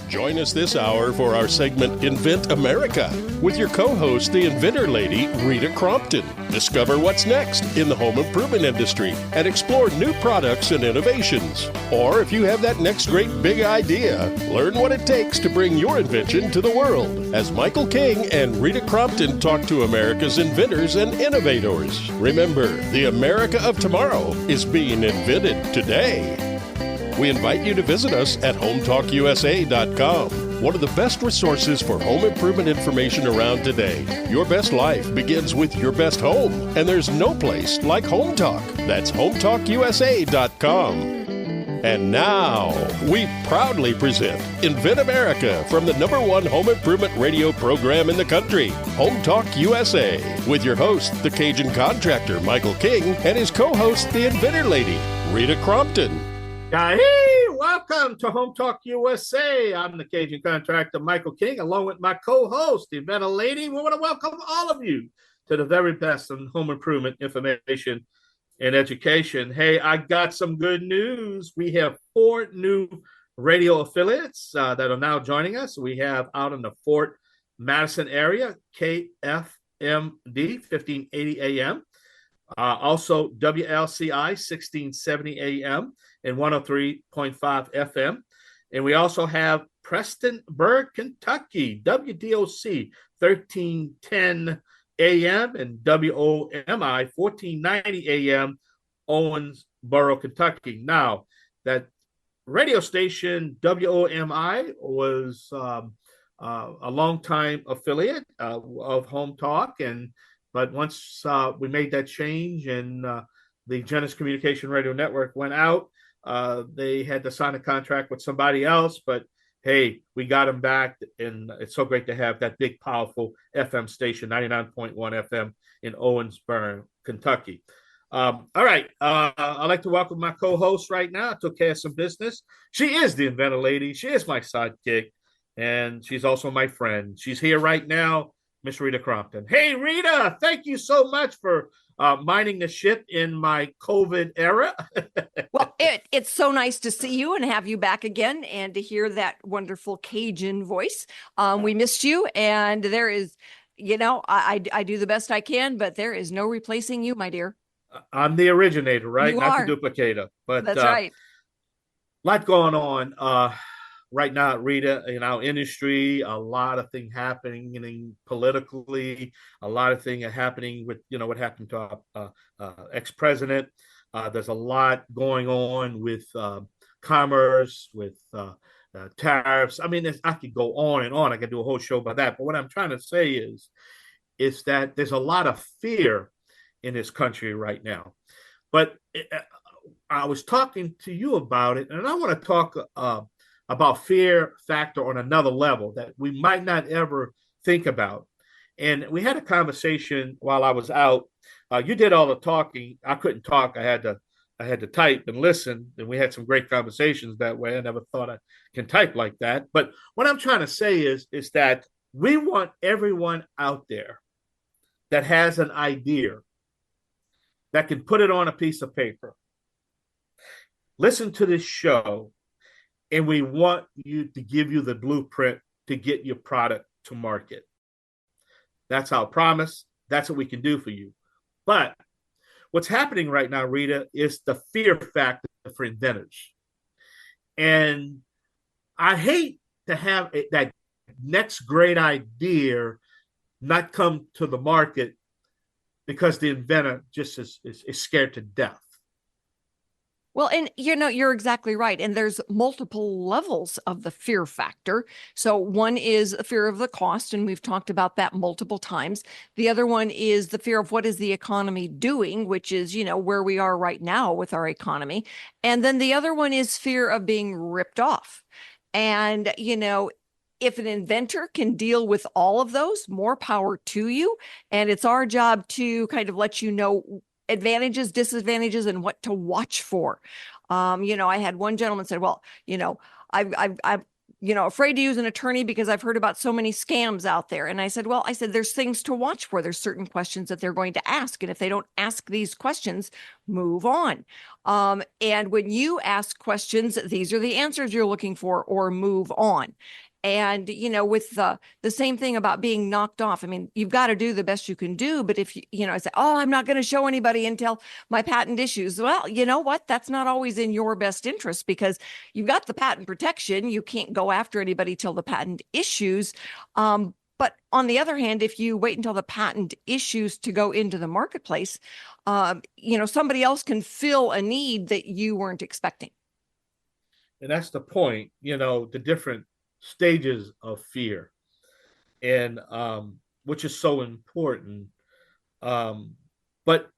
Join us this hour for our segment Invent America with your co-host, the Inventor Lady, Rita Crompton. Discover what's next in the home improvement industry and explore new products and innovations. Or if you have that next great big idea, learn what it takes to bring your invention to the world as Michael King and Rita Crompton talk to America's inventors and innovators. Remember, the America of tomorrow is being invented today. We invite you to visit us at HomeTalkUSA.com, one of the best resources for home improvement information around today. Your best life begins with your best home, and there's no place like Home Talk. That's HomeTalkUSA.com. And now, we proudly present Invent America from the #1 home improvement radio program in the country, Home Talk USA, with your host, the Cajun contractor, Michael King, and his co-host, the Inventor Lady, Rita Crompton. Hey, welcome to Home Talk USA. I'm the Cajun contractor, Michael King, along with my co-host, the Inventor Lady. We want to welcome all of you to the very best in home improvement information and education. Hey, I got some good news. We have 4 new radio affiliates that are now joining us. We have out in the Fort Madison area, KFMD 1580 AM. Also WLCI 1670 AM and 103.5 FM. And we also have Prestonburg, Kentucky, WDOC 1310 AM and WOMI 1490 AM, Owensboro, Kentucky. Now, that radio station, WOMI, was a longtime affiliate of Home Talk, but once we made that change and the Genesis Communication Radio Network went out, they had to sign a contract with somebody else, but hey, we got them back, and it's so great to have that big, powerful FM station, 99.1 FM in Owensboro, Kentucky. All right, I'd like to welcome my co-host right now. I took care of some business. She is the Inventor Lady. She is my sidekick, and she's also my friend. She's here right now, Miss Rita Crompton. Hey, Rita, thank you so much for minding the ship in my COVID era. Well, it's so nice to see you and have you back again and to hear that wonderful Cajun voice. We missed you, and there is, I do the best I can, but there is no replacing you, my dear. I'm the originator, right? You Not are. the duplicator. But that's right. Lot going on right now, Rita, in our industry. A lot of things happening politically. A lot of things are happening with, what happened to our ex-president. There's a lot going on with commerce, with tariffs. I mean, I could go on and on. I could do a whole show about that. But what I'm trying to say is that there's a lot of fear in this country right now. But I was talking to you about it, and I want to talk about fear factor on another level that we might not ever think about. And we had a conversation while I was out. You did all the talking. I couldn't talk. I had to type and listen, and we had some great conversations that way. I never thought I can type like that. But what I'm trying to say is that we want everyone out there that has an idea that can put it on a piece of paper, listen to this show, and we want you to give you the blueprint to get your product to market. That's our promise. That's what we can do for you. But what's happening right now, Rita, is the fear factor for inventors. And I hate to have that next great idea not come to the market because the inventor just is scared to death. Well, and you're exactly right. And there's multiple levels of the fear factor. So one is a fear of the cost, and we've talked about that multiple times. The other one is the fear of what is the economy doing, which is, where we are right now with our economy. And then the other one is fear of being ripped off. And, if an inventor can deal with all of those, more power to you. And it's our job to kind of let you know advantages, disadvantages, and what to watch for. I had one gentleman say, well, I've afraid to use an attorney because I've heard about so many scams out there. And I said, there's things to watch for. There's certain questions that they're going to ask. And if they don't ask these questions, move on. And when you ask questions, these are the answers you're looking for, or move on. And, with the same thing about being knocked off, I mean, you've got to do the best you can do. But if I say, oh, I'm not going to show anybody until my patent issues. Well, you know what? That's not always in your best interest, because you've got the patent protection. You can't go after anybody till the patent issues. But on the other hand, if you wait until the patent issues to go into the marketplace, somebody else can fill a need that you weren't expecting. And that's the point, the different stages of fear, and which is so important. But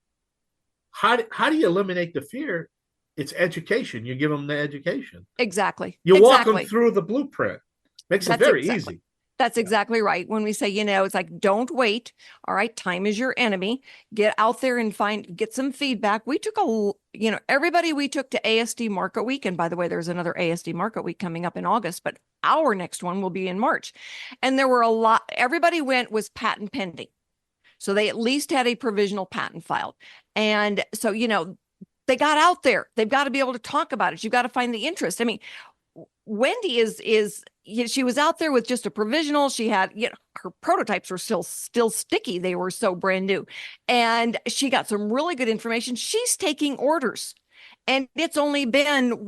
how do you eliminate the fear? It's education. You give them the education. Exactly. Walk them through the blueprint. Makes it very easy. That's exactly right. When we say, it's like, don't wait. All right. Time is your enemy. Get out there and get some feedback. We took everybody we took to ASD Market Week. And by the way, there's another ASD Market Week coming up in August, but our next one will be in March. And there were everybody went was patent pending. So they at least had a provisional patent filed. And so, they got out there. They've got to be able to talk about it. You've got to find the interest. I mean, Wendy she was out there with just a provisional. She had, her prototypes were still sticky. They were so brand new. And she got some really good information. She's taking orders. And it's only been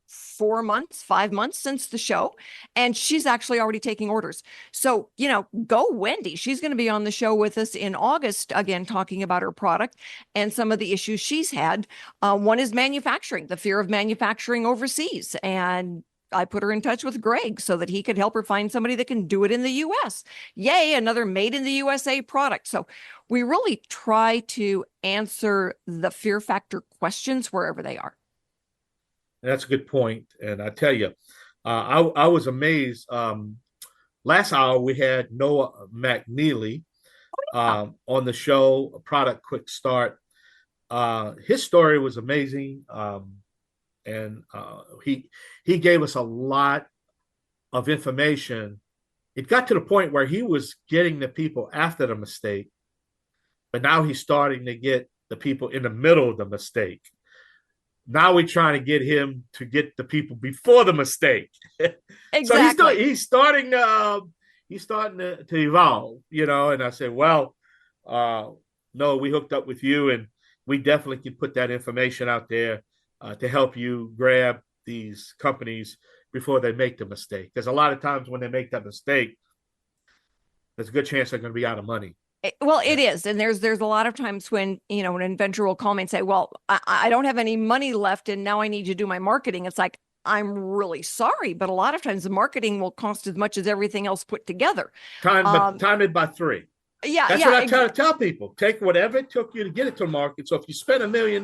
5 months since the show. And she's actually already taking orders. So, go Wendy. She's going to be on the show with us in August, again, talking about her product and some of the issues she's had. One is manufacturing, the fear of manufacturing overseas. And I put her in touch with Greg so that he could help her find somebody that can do it in the US. Yay, another made in the USA product. So we really try to answer the fear factor questions wherever they are. That's a good point. And I tell you, I was amazed. Last hour, we had Noah McNeely on the show, a product quick start. His story was amazing. And he gave us a lot of information. It got to the point where he was getting the people after the mistake, but now he's starting to get the people in the middle of the mistake. Now we're trying to get him to get the people before the mistake. Exactly. So he's starting to evolve, And I said, well, no, we hooked up with you, and we definitely can put that information out there to help you grab these companies before they make the mistake. Because a lot of times when they make that mistake, there's a good chance they're going to be out of money. Well, it is. And there's a lot of times when, an inventor will call me and say, well, I don't have any money left and now I need you to do my marketing. It's like, I'm really sorry, but a lot of times the marketing will cost as much as everything else put together. Time it by 3. Yeah, that's what I try to tell people. Take whatever it took you to get it to market. So if you spend $1 million,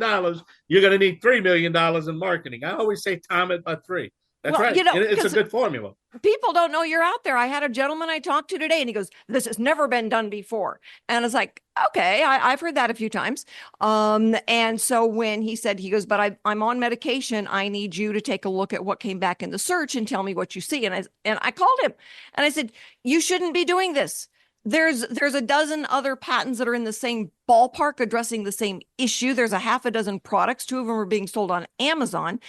you're going to need $3 million in marketing. I always say time it by 3. That's right. It's a good formula. People don't know you're out there. I had a gentleman I talked to today, and he goes, "This has never been done before." And it's like, okay, I've heard that a few times. And so when he goes, "But I'm on medication. I need you to take a look at what came back in the search and tell me what you see." And I called him and I said, "You shouldn't be doing this. There's a dozen other patents that are in the same ballpark addressing the same issue. There's a half a dozen products. 2 of them are being sold on Amazon.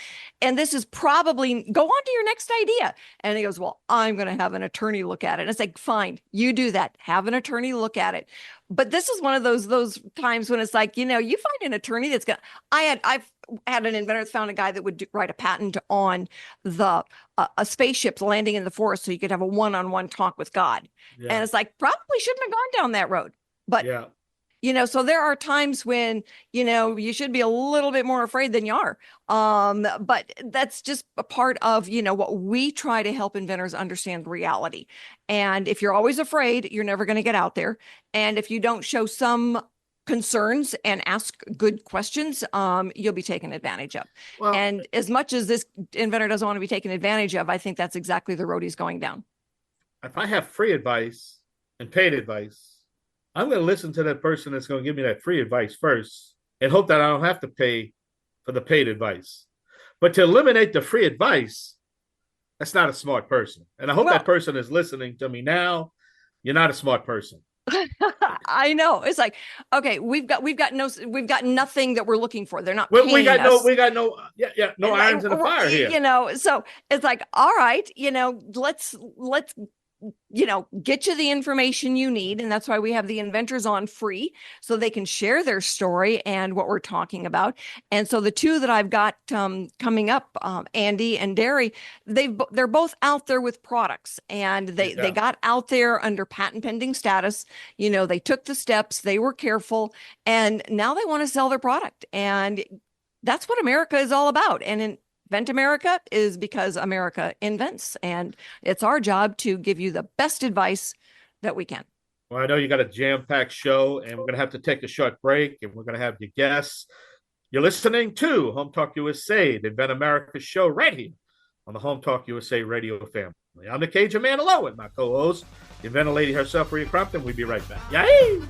And this is probably, go on to your next idea." And he goes, "Well, I'm going to have an attorney look at it." And it's like, fine, you do that. Have an attorney look at it. But this is one of those times when it's like, you find an attorney that's going to, I've had an inventor that found a guy that would write a patent on a spaceship landing in the forest so you could have a one-on-one talk with God. Yeah. And it's like, probably shouldn't have gone down that road. But, so there are times when, you should be a little bit more afraid than you are. But that's just a part of, what we try to help inventors understand reality. And if you're always afraid, you're never going to get out there. And if you don't show some concerns and ask good questions, you'll be taken advantage of. Well, and as much as this inventor doesn't want to be taken advantage of, I think that's exactly the road he's going down. If I have free advice and paid advice, I'm going to listen to that person that's going to give me that free advice first and hope that I don't have to pay for the paid advice. But to eliminate the free advice, That's not a smart person. And I hope Well, that person is listening to me now. You're not a smart person. I know. It's like, okay, we've got nothing that we're looking for. They're not We paying got no, us. we got no, no irons in the fire here. So it's like, all right, let's get you the information you need. And that's why we have the inventors on free so they can share their story and what we're talking about. And so the two that I've got coming up, Andy and Derry, they're both out there with products, and they got out there under patent pending status. They took the steps, they were careful, and now they want to sell their product. And that's what America is all about. And Invent America is because America invents, and it's our job to give you the best advice that we can. Well, I know you got a jam-packed show, and we're going to have to take a short break, and we're going to have your guests. You're listening to Home Talk USA, the Invent America show, right here on the Home Talk USA radio family. I'm the Cajun Man alone with my co-host, the Inventor Lady herself, Rita Crompton. We'll be right back. Yay!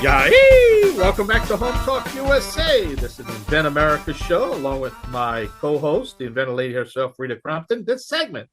Yay! Welcome back to Home Talk USA. This is the Invent America show, along with my co-host, the Inventor Lady herself, Rita Crompton. This segment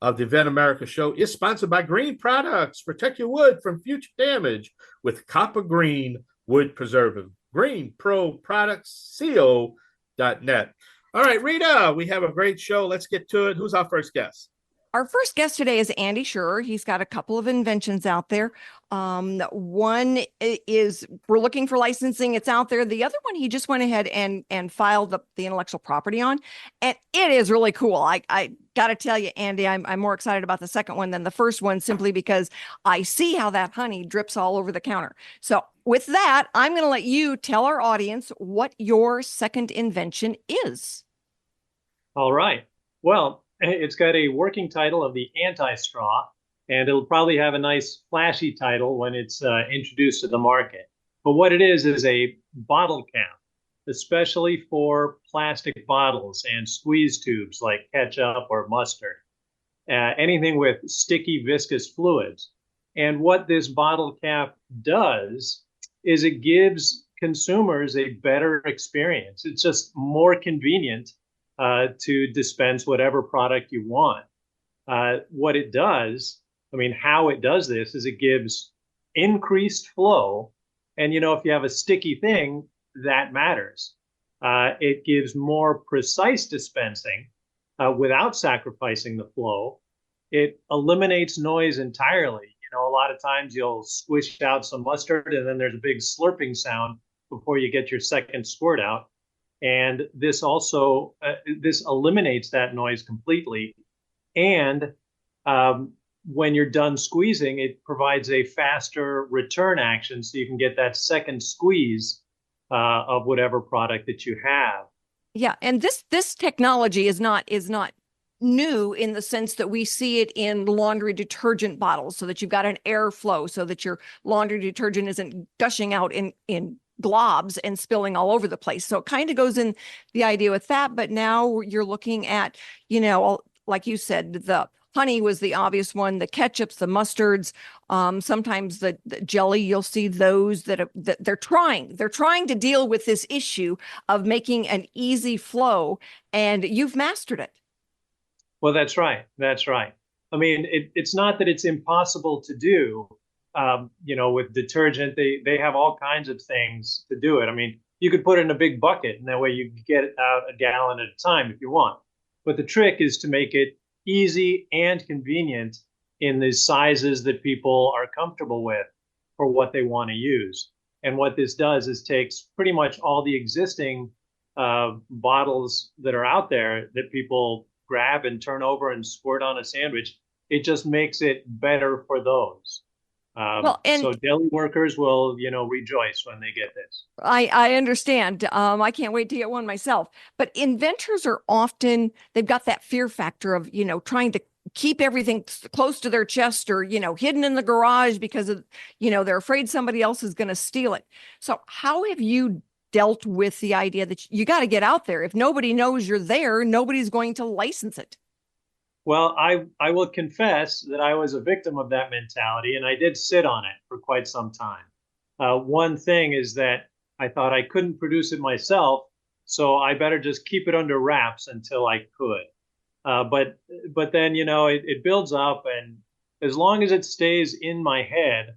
of the Invent America show is sponsored by Green Products. Protect your wood from future damage with Copper Green Wood Preservative. GreenProProductsCO.net. All right, Rita, we have a great show. Let's get to it. Who's our first guest? Our first guest today is Andy Scherer. He's got a couple of inventions out there. One is we're looking for licensing. It's out there. The other one, he just went ahead and filed the intellectual property on, and it is really cool. I got to tell you, Andy, I'm more excited about the second one than the first one, simply because I see how that honey drips all over the counter. So with that, I'm going to let you tell our audience what your second invention is. All right. Well, it's got a working title of the anti-straw, and it'll probably have a nice flashy title when it's introduced to the market. But what it is a bottle cap, especially for plastic bottles and squeeze tubes like ketchup or mustard, anything with sticky viscous fluids. And what this bottle cap does is it gives consumers a better experience. It's just more convenient to dispense whatever product you want. What it does, how it does this is it gives increased flow. And, if you have a sticky thing, that matters. It gives more precise dispensing without sacrificing the flow. It eliminates noise entirely. A lot of times you'll squish out some mustard and then there's a big slurping sound before you get your second squirt out. And this also, this eliminates that noise completely. And when you're done squeezing, it provides a faster return action so you can get that second squeeze of whatever product that you have. Yeah, and this technology is not new in the sense that we see it in laundry detergent bottles, so that you've got an airflow so that your laundry detergent isn't gushing out in globs and spilling all over the place. So it kind of goes in the idea with that, but now you're looking at, like you said, the honey was the obvious one, the ketchups, the mustards, sometimes the jelly, you'll see those that they're trying to deal with this issue of making an easy flow, and you've mastered it. Well, that's right. It's not that it's impossible to do. With detergent, they have all kinds of things to do it. You could put it in a big bucket, and that way you can get it out a gallon at a time if you want. But the trick is to make it easy and convenient in the sizes that people are comfortable with for what they want to use. And what this does is takes pretty much all the existing bottles that are out there that people grab and turn over and squirt on a sandwich. It just makes it better for those. Well, and So deli workers will, rejoice when they get this. I understand. I can't wait to get one myself. But inventors are often, they've got that fear factor of, trying to keep everything close to their chest or, hidden in the garage because of, they're afraid somebody else is going to steal it. So how have you dealt with the idea that you got to get out there? If nobody knows you're there, nobody's going to license it. Well, I will confess that I was a victim of that mentality, and I did sit on it for quite some time. One thing is that I thought I couldn't produce it myself, so I better just keep it under wraps until I could. But then, it builds up, and as long as it stays in my head,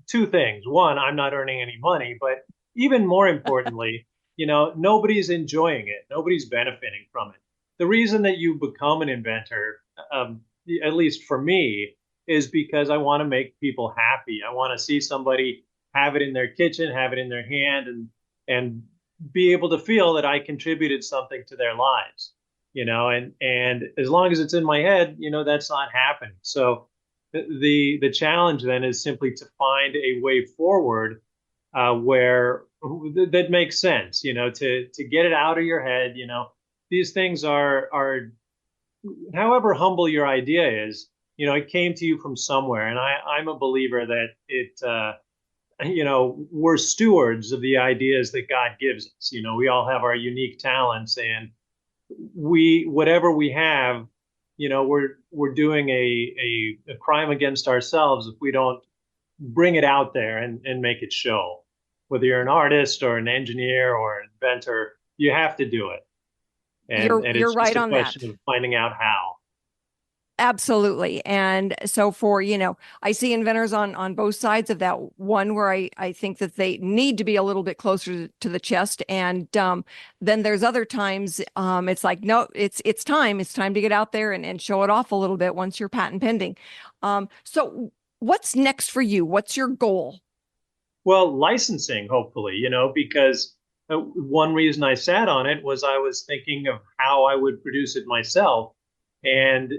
two things. One, I'm not earning any money, but even more importantly, nobody's enjoying it. Nobody's benefiting from it. The reason that you become an inventor, at least for me, is because I want to make people happy. I want to see somebody have it in their kitchen, have it in their hand, and be able to feel that I contributed something to their lives. And as long as it's in my head, that's not happening. So the challenge then is simply to find a way forward where that makes sense. To get it out of your head. These things are however humble your idea is, it came to you from somewhere. And I'm a believer that we're stewards of the ideas that God gives us. We all have our unique talents, and whatever we have, we're doing a crime against ourselves if we don't bring it out there and make it show. Whether you're an artist or an engineer or an inventor, you have to do it. And you're it's right just a on question that. of finding out how. Absolutely. And so for, I see inventors on both sides of that. One where I think that they need to be a little bit closer to the chest. And then there's other times it's like, no, it's time to get out there and show it off a little bit once you're patent pending. So what's next for you? What's your goal? Well, licensing, hopefully, because one reason I sat on it was I was thinking of how I would produce it myself. And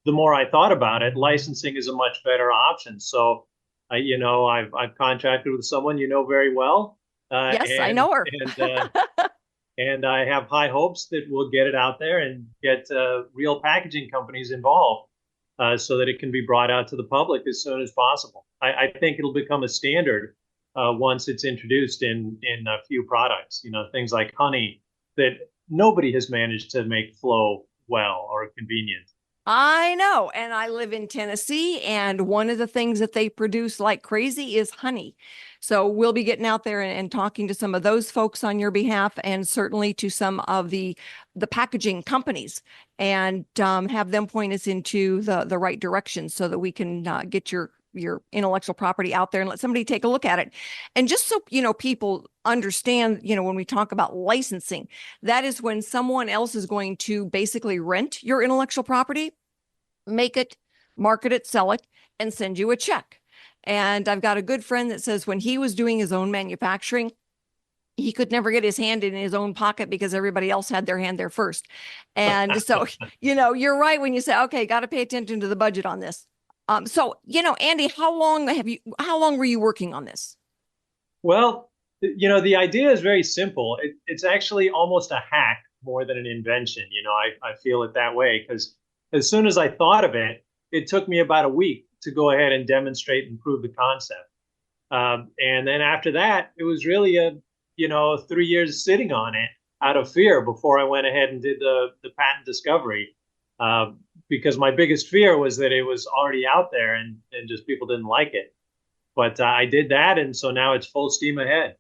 the more I thought about it, licensing is a much better option. So, I've contracted with someone very well. Yes, I know her. And I have high hopes that we'll get it out there and get real packaging companies involved so that it can be brought out to the public as soon as possible. I think it'll become a standard once it's introduced in a few products, things like honey that nobody has managed to make flow well or convenient. I know. And I live in Tennessee, and one of the things that they produce like crazy is honey. So we'll be getting out there and talking to some of those folks on your behalf, and certainly to some of the packaging companies, and have them point us into the right direction so that we can get your intellectual property out there and let somebody take a look at it. And just so, people understand, when we talk about licensing, that is when someone else is going to basically rent your intellectual property, make it, market it, sell it, and send you a check. And I've got a good friend that says when he was doing his own manufacturing, he could never get his hand in his own pocket because everybody else had their hand there first. And so, you're right when you say, okay, got to pay attention to the budget on this. So, Andy, how long were you working on this? Well, the idea is very simple. It's actually almost a hack more than an invention. I feel it that way because as soon as I thought of it, it took me about a week to go ahead and demonstrate and prove the concept. And then after that, it was really 3 years sitting on it out of fear before I went ahead and did the patent discovery. Because my biggest fear was that it was already out there and just people didn't like it. But I did that, and so now it's full steam ahead.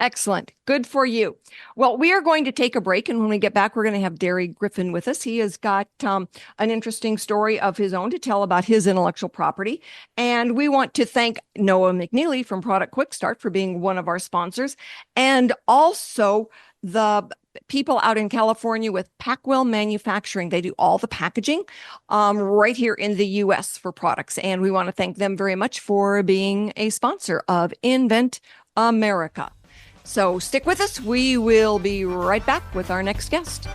Excellent. Good for you. Well, we are going to take a break, and when we get back, we're going to have Derry Griffin with us. He has got an interesting story of his own to tell about his intellectual property. And we want to thank Noah McNeely from Product Quick Start for being one of our sponsors, and also the people out in California with Packwell Manufacturing. They do all the packaging right here in the U.S. for products. And we want to thank them very much for being a sponsor of Invent America. So stick with us. We will be right back with our next guest.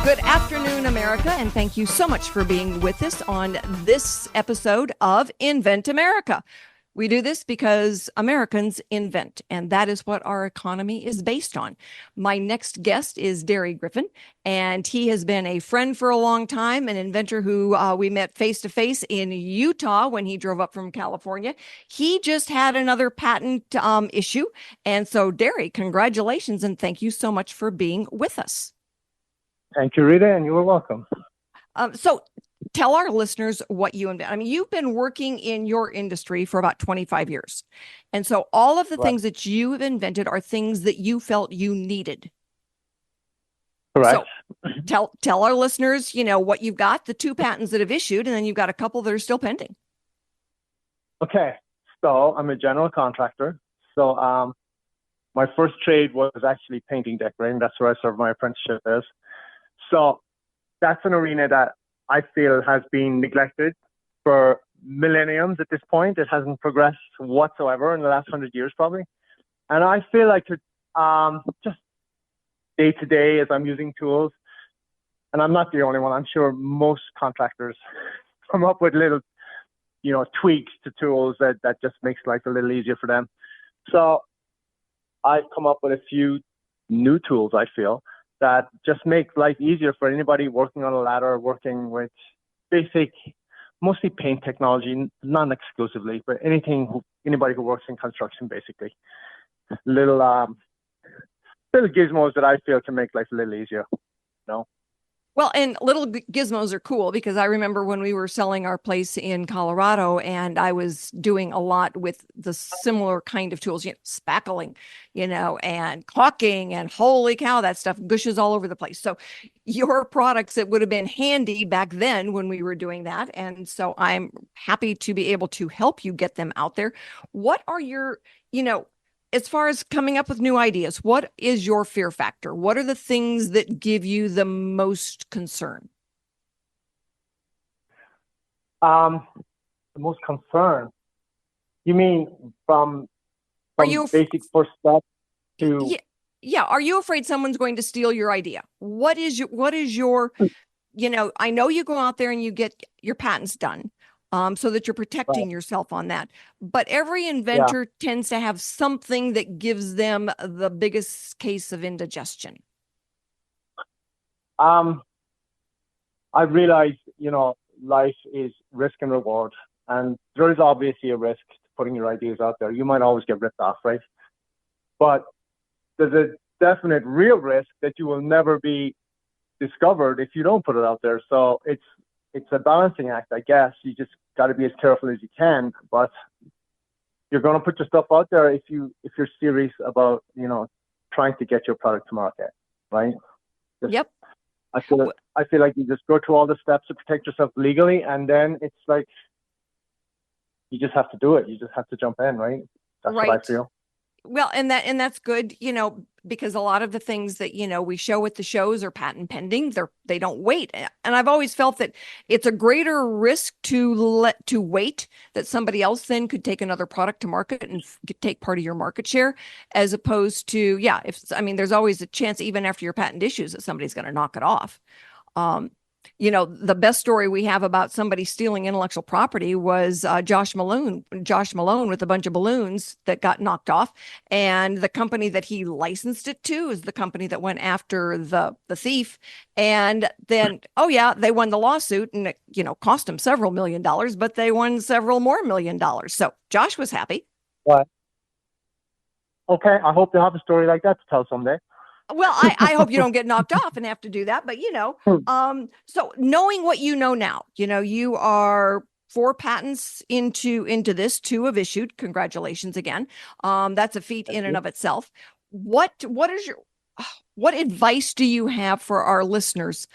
Good afternoon, America, and thank you so much for being with us on this episode of Invent America. We do this because Americans invent, and that is what our economy is based on. My next guest is Derry Griffin, and he has been a friend for a long time, an inventor who we met face-to-face in Utah when he drove up from California. He just had another patent issue, and so Derry, congratulations, and thank you so much for being with us. Thank you, Rita, and you are welcome. So tell our listeners what you invent. I mean, you've been working in your industry for about 25 years. And so all of the things that you have invented are things that you felt you needed. Correct. So tell our listeners, what you've got, the 2 patents that have issued, and then you've got a couple that are still pending. Okay. So I'm a general contractor. So my first trade was actually painting, decorating. That's where I served my apprenticeship as. So that's an arena that I feel has been neglected for millenniums at this point. It hasn't progressed whatsoever in the last 100 years, probably. And I feel like just day to day as I'm using tools, and I'm not the only one. I'm sure most contractors come up with little, tweaks to tools that just makes life a little easier for them. So I've come up with a few new tools, I feel, that just make life easier for anybody working on a ladder, working with basic, mostly paint technology, non-exclusively, but anybody who works in construction, basically. Little gizmos that I feel can make life a little easier, Well, and little gizmos are cool because I remember when we were selling our place in Colorado and I was doing a lot with the similar kind of tools, spackling, and caulking, and holy cow, that stuff gushes all over the place. So your products, it would have been handy back then when we were doing that. And so I'm happy to be able to help you get them out there. What are your, as far as coming up with new ideas, what is your fear factor? What are the things that give you the most concern? The most concern? You mean from basic first step to? Yeah. Are you afraid someone's going to steal your idea? What is your, I know you go out there and you get your patents done. So that you're protecting yourself on that. But every inventor tends to have something that gives them the biggest case of indigestion. I realize, life is risk and reward. And there is obviously a risk to putting your ideas out there. You might always get ripped off, right? But there's a definite real risk that you will never be discovered if you don't put it out there. So it's a balancing act, I guess. You just got to be as careful as you can, but you're going to put your stuff out there if you're serious about, trying to get your product to market, right? Yep. I feel like you just go through all the steps to protect yourself legally, and then it's like you just have to do it. You just have to jump in, right? That's what I feel. Well, and that's good, because a lot of the things that, we show at the shows are patent pending. They don't wait. And I've always felt that it's a greater risk to wait, that somebody else then could take another product to market and take part of your market share, as opposed to, there's always a chance even after your patent issues that somebody's going to knock it off. The best story we have about somebody stealing intellectual property was Josh Malone with a bunch of balloons that got knocked off. And the company that he licensed it to is the company that went after the thief. And then, they won the lawsuit, and it, cost them several $1 million, but they won several more $1 million. So Josh was happy. Right. Okay. I hope to have a story like that to tell someday. Well, I hope you don't get knocked off and have to do that. But, so knowing what you know now, you are 4 patents into this, 2 have issued. Congratulations again. That's a feat in and of itself. What advice do you have for our listeners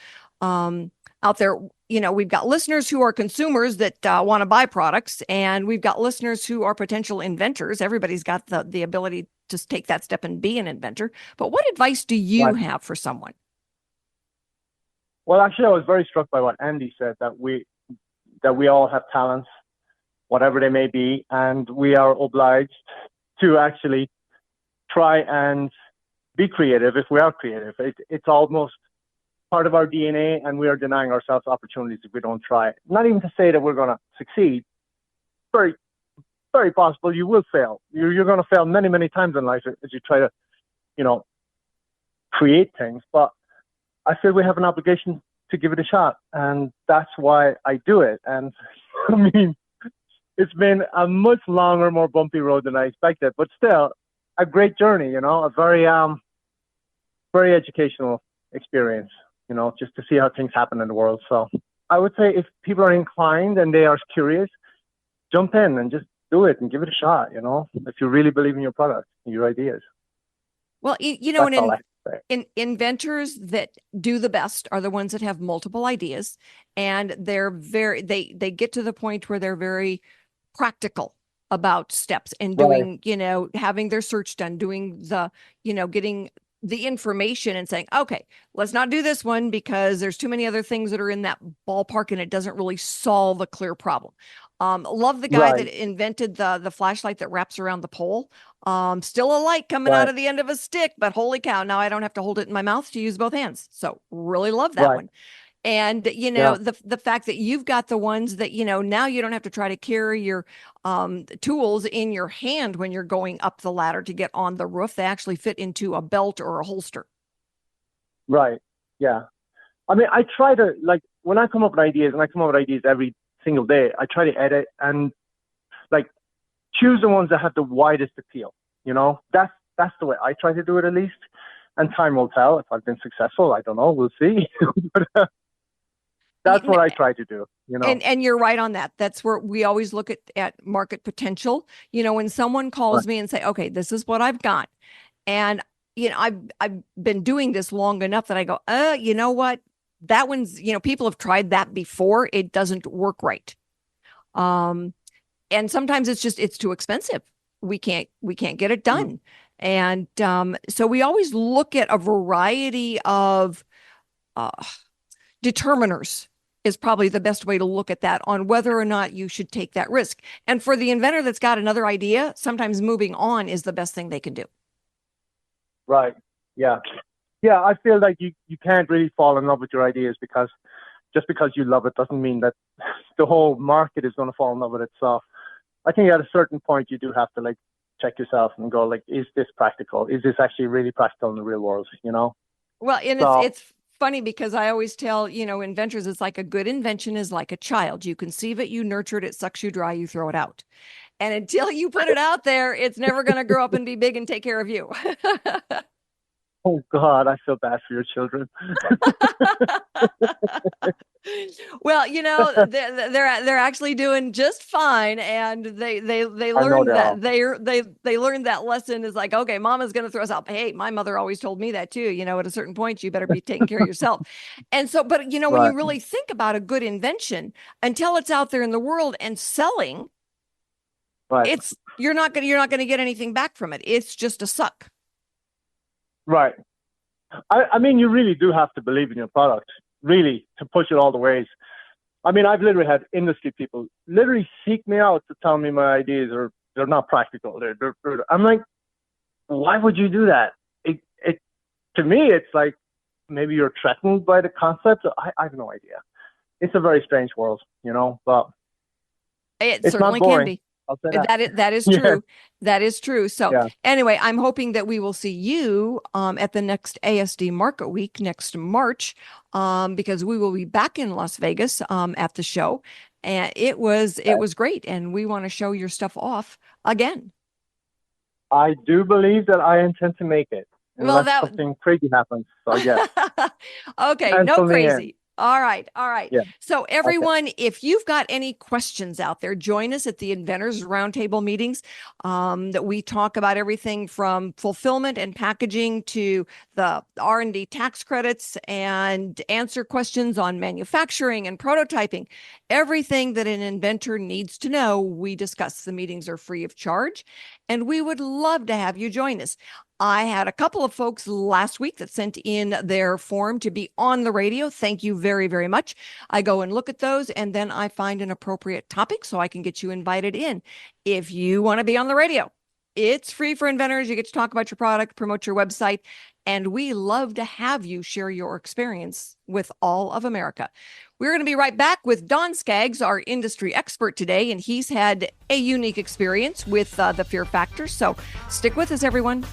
out there? We've got listeners who are consumers that want to buy products, and we've got listeners who are potential inventors. Everybody's got the ability to take that step and be an inventor. But what advice do you have for someone? Well, actually, I was very struck by what Andy said, that we all have talents, whatever they may be, and we are obliged to actually try and be creative if we are creative. It's almost part of our DNA, and we are denying ourselves opportunities if we don't try. Not even to say that we're going to succeed. Very, very possible you will fail. You're going to fail many, many times in life as you try to, create things. But I feel we have an obligation to give it a shot, and that's why I do it. And I mean, it's been a much longer, more bumpy road than I expected, but still a great journey, a very, very educational experience, just to see how things happen in the world. So I would say if people are inclined and they are curious, jump in and just do it and give it a shot, if you really believe in your product and your ideas. Well, inventors that do the best are the ones that have multiple ideas, and they get to the point where they're very practical about steps and doing, having their search done, doing the, getting the information and saying, okay, let's not do this one because there's too many other things that are in that ballpark and it doesn't really solve a clear problem. Love the guy that invented the flashlight that wraps around the pole. Still a light coming out of the end of a stick, but holy cow, now I don't have to hold it in my mouth to use both hands. So really love that one. And, the fact that you've got the ones that, now you don't have to try to carry your tools in your hand when you're going up the ladder to get on the roof. They actually fit into a belt or a holster. Right. Yeah. I mean, I try to, when I come up with ideas, and I come up with ideas every single day, I try to edit and choose the ones that have the widest appeal. That's the way I try to do it, at least. And time will tell if I've been successful. I don't know. We'll see. But, that's what I try to do, And you're right on that. That's where we always look at market potential. When someone calls me and say, okay, this is what I've got. And, I've been doing this long enough that I go, you know what? That one's, people have tried that before. It doesn't work right. And sometimes it's too expensive. We can't get it done. And so we always look at a variety of determiners is probably the best way to look at that on whether or not you should take that risk. And for the inventor that's got another idea, sometimes moving on is the best thing they can do. Right. Yeah. Yeah. I feel like you can't really fall in love with your ideas because just because you love it doesn't mean that the whole market is going to fall in love with it. So I think at a certain point you do have to check yourself and go is this practical? Is this actually really practical in the real world? Well, and it's funny because I always tell, inventors, it's like a good invention is like a child. You conceive it, you nurture it, it sucks you dry, you throw it out. And until you put it out there, it's never going to grow up and be big and take care of you. Oh God, I feel bad for your children. Well, they're actually doing just fine, and they learned that they learned that lesson is okay, Mama's going to throw us out. Hey, my mother always told me that too. At a certain point, you better be taking care of yourself. And so, but when you really think about a good invention, until it's out there in the world and selling, you're not going to get anything back from it. It's just a suck. Right. I mean, you really do have to believe in your product, really, to push it all the ways. I mean, I've literally had industry people literally seek me out to tell me my ideas they're not practical. I'm like, why would you do that? To me, it's like maybe you're threatened by the concept. I have no idea. It's a very strange world, but it's certainly not boring. Can be. That is true. Yeah. That is true. So anyway, I'm hoping that we will see you at the next ASD Market Week next March, because we will be back in Las Vegas at the show, and it was great, and we want to show your stuff off again. I do believe that I intend to make it, unless something crazy happens. So yeah. Okay, no crazy. All right. Yeah. So everyone, if you've got any questions out there, join us at the Inventors Roundtable meetings that we talk about everything from fulfillment and packaging to the R&D tax credits, and answer questions on manufacturing and prototyping. Everything that an inventor needs to know, we discuss. The meetings are free of charge, and we would love to have you join us. I had a couple of folks last week that sent in their form to be on the radio. Thank you very, very much. I go and look at those, and then I find an appropriate topic so I can get you invited in. If you want to be on the radio, It's free for inventors. You get to talk about your product, promote your website, and we love to have you share your experience with all of America. We're going to be right back with Don Skaggs, our industry expert today, and he's had a unique experience with the fear factor. So stick with us, everyone.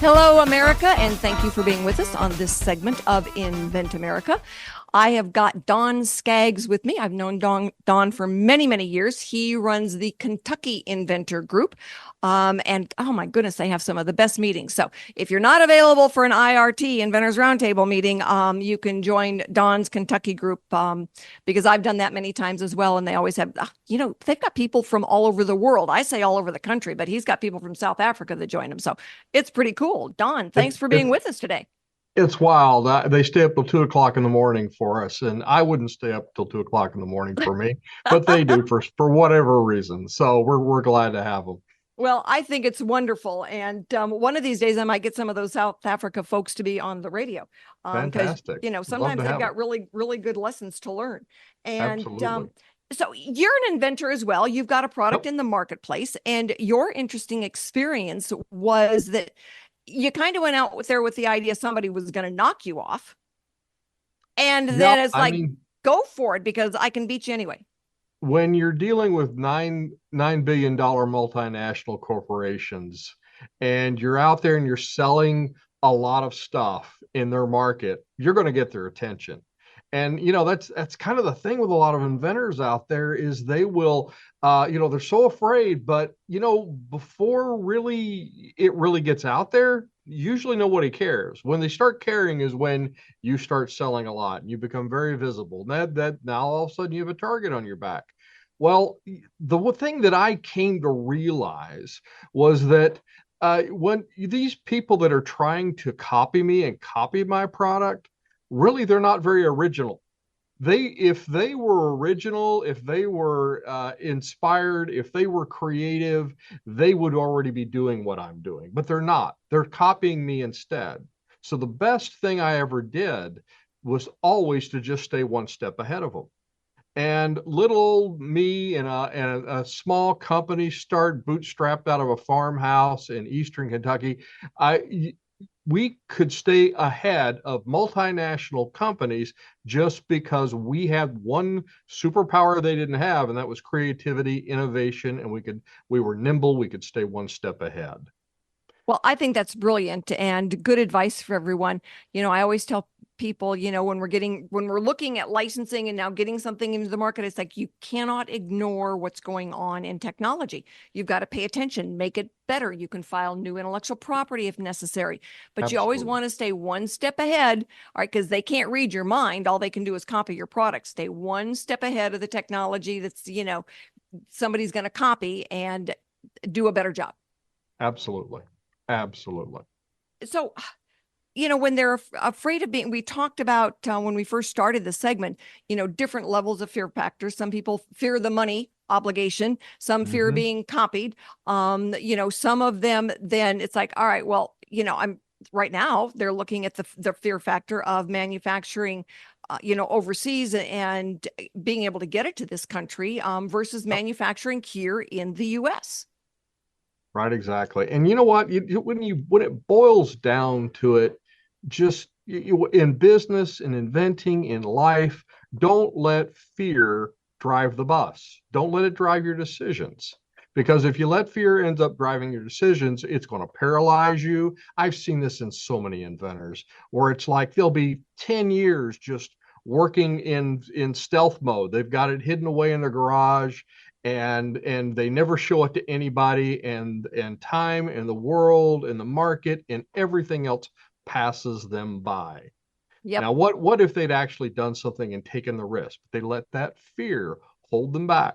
Hello, America, and thank you for being with us on this segment of Invent America. I have got Don Skaggs with me. I've known Don for many, many years. He runs the Kentucky Inventor Group. And oh my goodness, they have some of the best meetings. So if you're not available for an IRT, Inventors Roundtable meeting, you can join Don's Kentucky group because I've done that many times as well. And they always have, they've got people from all over the world. I say all over the country, but he's got people from South Africa that join him. So it's pretty cool. Don, thanks for being with us today. It's wild. They stay up till 2 o'clock in the morning for us, and I wouldn't stay up till 2 o'clock in the morning for me, but they do for whatever reason. So we're glad to have them. Well, I think it's wonderful, and one of these days I might get some of those South Africa folks to be on the radio. Fantastic. Sometimes they've got really, really good lessons to learn. And Absolutely. So you're an inventor as well. You've got a product in the marketplace, and your interesting experience was that you kind of went out there with the idea somebody was going to knock you off. And then it's like, go for it because I can beat you anyway. When you're dealing with $9 billion multinational corporations and you're out there and you're selling a lot of stuff in their market, you're going to get their attention. And, that's kind of the thing with a lot of inventors out there is they will, they're so afraid, but, before it really gets out there, usually nobody cares. When they start caring is when you start selling a lot and you become very visible. That now all of a sudden you have a target on your back. Well, the thing that I came to realize was that when these people that are trying to copy me and copy my product, really, they're not very original. If they were original, if they were inspired, if they were creative, they would already be doing what I'm doing, but they're not. They're copying me instead. So the best thing I ever did was always to just stay one step ahead of them. And little me and a small company start bootstrapped out of a farmhouse in Eastern Kentucky. We could stay ahead of multinational companies just because we had one superpower they didn't have, and that was creativity, innovation, and we were nimble. We could stay one step ahead. Well, I think that's brilliant and good advice for everyone. I always tell people, when we're looking at licensing and now getting something into the market, it's like you cannot ignore what's going on in technology. You've got to pay attention, make it better. You can file new intellectual property if necessary, but Absolutely. You always want to stay one step ahead, all right? Because they can't read your mind. All they can do is copy your product. Stay one step ahead of the technology that's, somebody's going to copy and do a better job. Absolutely. Absolutely. So, when they're afraid of being, we talked about when we first started the segment, different levels of fear factors. Some people fear the money obligation, some fear being copied. Some of them, then it's like, all right, well, I'm right now they're looking at the fear factor of manufacturing, overseas and being able to get it to this country versus manufacturing here in the U.S. Right, exactly. And you know what? When it boils down to it, just in business, in inventing, in life, don't let fear drive the bus. Don't let it drive your decisions. Because if you let fear end up driving your decisions, it's going to paralyze you. I've seen this in so many inventors where it's like they'll be 10 years just working in stealth mode. They've got it hidden away in their garage. And they never show it to anybody, and time and the world and the market and everything else passes them by. Yep. Now, what if they'd actually done something and taken the risk? They let that fear hold them back,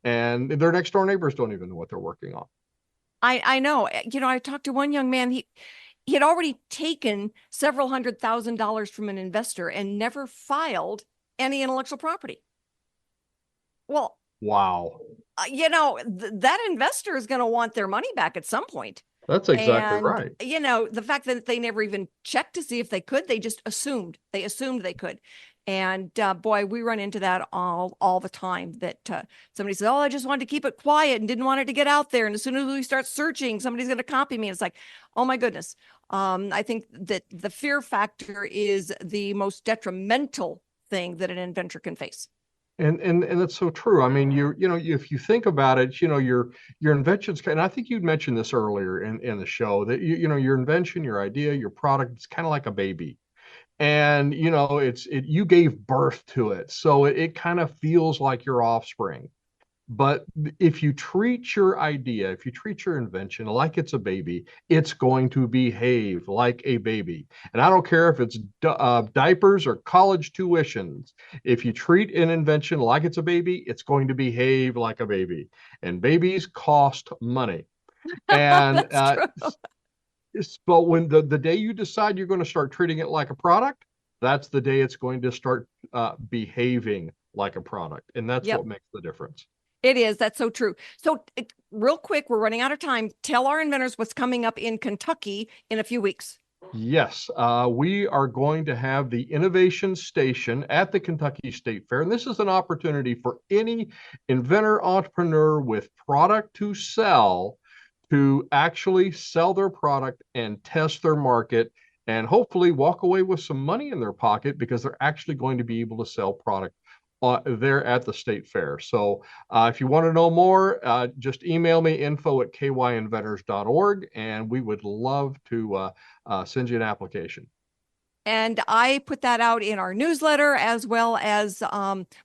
and their next door neighbors don't even know what they're working on. I know. I talked to one young man. He had already taken several $100,000 from an investor and never filed any intellectual property. Well, wow. That investor is going to want their money back at some point. That's exactly And, right. The fact that they never even checked to see if they could, they just assumed. They assumed they could. And boy, we run into that all the time, that somebody says, oh, I just wanted to keep it quiet and didn't want it to get out there. And as soon as we start searching, somebody's going to copy me. It's like, oh my goodness. I think that the fear factor is the most detrimental thing that an inventor can face. And that's so true. I mean, if you think about it, your inventions, and I think you mentioned this earlier in the show, that your invention, your idea, your product, it's kind of like a baby. And you gave birth to it, so it kind of feels like your offspring. But if you treat your idea, if you treat your invention like it's a baby, it's going to behave like a baby. And I don't care if it's diapers or college tuitions. If you treat an invention like it's a baby, it's going to behave like a baby. And babies cost money. And but when the day you decide you're going to start treating it like a product, that's the day it's going to start behaving like a product. And that's what makes the difference. It is. That's so true. So real quick, we're running out of time. Tell our inventors what's coming up in Kentucky in a few weeks. Yes, we are going to have the Innovation Station at the Kentucky State Fair. And this is an opportunity for any inventor, entrepreneur with product to sell to actually sell their product and test their market, and hopefully walk away with some money in their pocket, because they're actually going to be able to sell product there at the state fair. So if you want to know more, just email me, info@kyinventors.org, and we would love to send you an application. And I put that out in our newsletter, as well as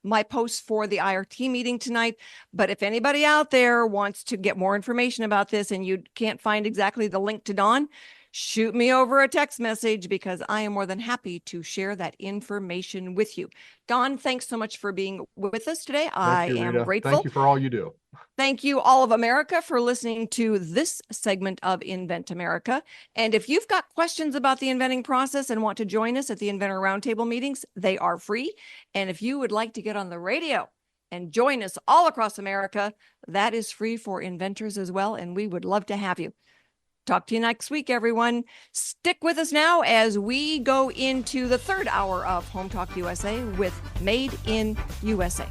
my posts for the IRT meeting tonight. But if anybody out there wants to get more information about this and you can't find exactly the link to Don, shoot me over a text message, because I am more than happy to share that information with you. Don, thanks so much for being with us today. I am grateful. Thank you for all you do. Thank you, all of America, for listening to this segment of Invent America. And if you've got questions about the inventing process and want to join us at the Inventor Roundtable meetings, they are free. And if you would like to get on the radio and join us all across America, that is free for inventors as well. And we would love to have you. Talk to you next week, everyone. Stick with us now as we go into the third hour of Home Talk USA with Made in USA.